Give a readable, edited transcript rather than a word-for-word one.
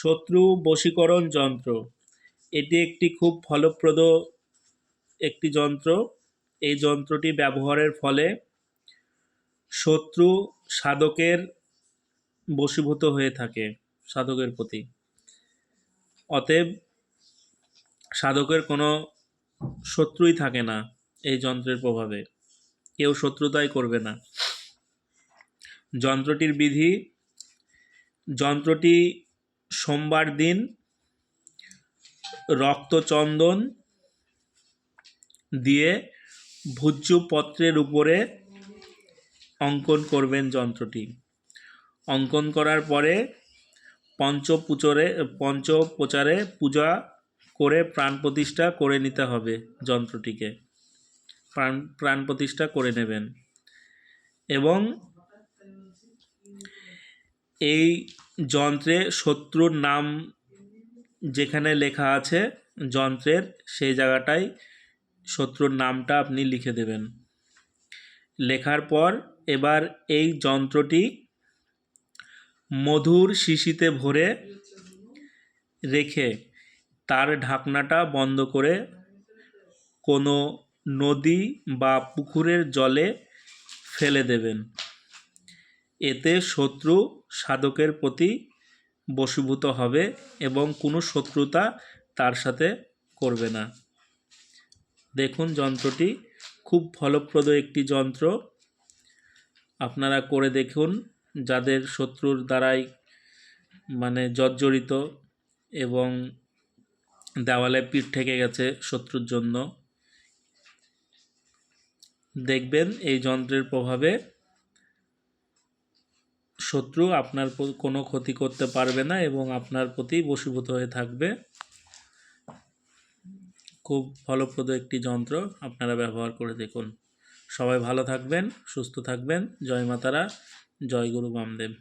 শত্রু বশীকরণ যন্ত্র। এটি একটি খুব ফলপ্রদ একটি যন্ত্র। এই যন্ত্রটি ব্যবহারের ফলে শত্রু সাধকের বশীভূত হয়ে থাকে সাধকের প্রতি। অতএব সাধকের কোনো শত্রুই থাকে না এই যন্ত্রের প্রভাবে, কেউ শত্রুতাই করবে না। যন্ত্রটির বিধি: যন্ত্রটি সোমবার দিন রক্তচন্দন দিয়ে ভূজ্য পত্রের উপরে অঙ্কন করবেন। যন্ত্রটি অঙ্কন করার পরে পঞ্চোপচারে পূজা করে প্রাণ প্রতিষ্ঠা করে নিতে হবে। যন্ত্রটিকে প্রাণ প্রতিষ্ঠা করে নেবেন এবং এই যন্ত্রে শত্রুর নাম যেখানে লেখা আছে যন্ত্রের, সেই জায়গাটায় শত্রুর নামটা আপনি লিখে দেবেন। লেখার পর এবার এই যন্ত্রটি মধুর শিশিতে ভরে রেখে তার ঢাকনাটা বন্ধ করে কোনো নদী বা পুকুরের জলে ফেলে দেবেন। এতে শত্রু সাধকের প্রতি বশীভূত হবে এবং কোনো শত্রুতা তার সাথে করবে না। দেখুন, যন্ত্রটি খুব ফলপ্রদ একটি যন্ত্র। আপনারা করে দেখুন, যাদের শত্রুর দ্বারাই জর্জরিত এবং দেওয়ালে পিঠ ঠেকে গেছে শত্রুর জন্য, দেখবেন এই যন্ত্রের প্রভাবে শত্রু আপনার কোনো ক্ষতি করতে পারবে না এবং আপনার প্রতি বশীভূত হয়ে থাকবে। খুব ফলপ্রদ একটি যন্ত্র, আপনারা ব্যবহার করে দেখুন। সবাই ভালো থাকবেন, সুস্থ থাকবেন। জয় মা তারা, জয় গুরু বামদেব।